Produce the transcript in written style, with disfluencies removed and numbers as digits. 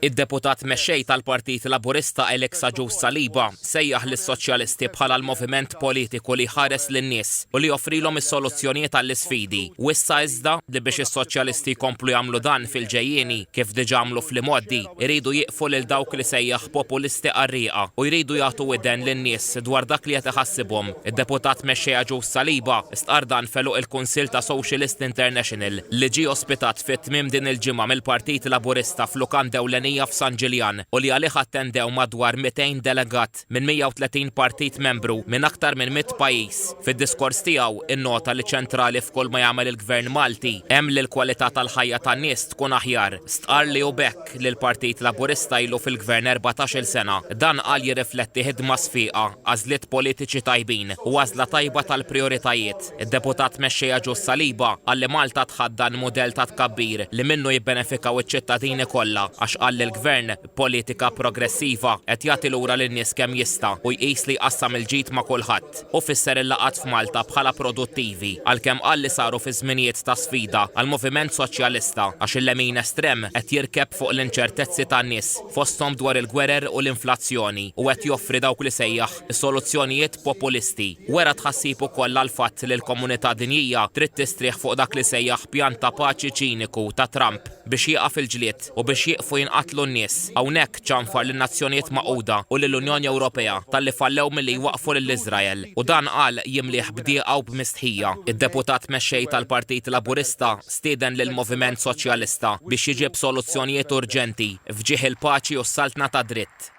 Id-deputat mexxej tal-Partit Laburista Alexa Ġus Saliba sejjaħ lis-soċjalisti bħala l-moviment politiku li ħares lin-nies u li joffrilhom is-soluzzjonijiet għall-isfidi. U issa iżda li biex is-soċjalisti jkomplu jagħmlu dan fil-ġejjieni kif diġà għamlu fl-imoddi, iridu jieqfu lil dawk li sejjaħ populisti qarrieqa u jridu jagħtu widen lin-nies dwar dak li qed iħassibhom. Id-deputat mexxejja Ġus Saliba stqar dan feluq il-Kunsill ta' Socialist International li ġie ospitat fit-tmiem din il-ġimgħa mill-Partit Laburista f'lukanda ewlenija f'San Ġiljan u li għalih attendew madwar 200 delegat minn 130 partit membru minn aktar minn 100 pajjiż. Fid-diskors tiegħu innota li ċentrali f'kull ma jagħmel il-Gvern Malti hemm li l-kwalità tal-ħajja tan-nies tkun aħjar. Stqar li hu bekk li l-Partit Laburista ilu fil-Gvern 14-il sena. Dan qal jirrifletti ħidma sfiqa, għażliet politiċi tajbin u għażla tajba tal-prijoritajiet. Id-deputat mexxejja Ġus Saliba qal li Malta tħaddan mudell ta' tkabbir li minnu jibbenefikaw iċ-ċittadini kollha għax qal il-Gvern politika progressiva qed jagħti lura lin-nies kemm jista' u jqis li jqassam il-ġid ma' kulħadd u fisser il-laqgħat f'Malta bħala produttivi għalkemm qal li saru fi żminijiet ta' sfida għall-Moviment Soċjalista għax il-lemin estrem qed jirkeb fuq l-inċertezzi tan-nies fosthom dwar il-gwerer u l-inflazzjoni u qed joffri dawk li sejjaħ soluzzjonijiet populisti. Wera tħassib ukoll għal fatt li l-komunità dinjija trid tistrieħ fuq dak li sejjaħ pjan ta' paċi ċiniku ta' Trump biex jieqaf il-ġlied u biex jieqfu jinqatlu n-nies. Hawnhekk ċanfar lin-Nazzjonijiet Magħquda u lill-Unjoni Ewropea talli fallew milli jwaqfu lill-Iżrael u dan qal jimlih bdieqa u b'mistħija. Id-deputat mexxej tal-Partit Laburista stieden lill-Moviment Soċjalista biex jiġib soluzzjonijiet urġenti fġieħ il-paċi u s-saltna ta' dritt.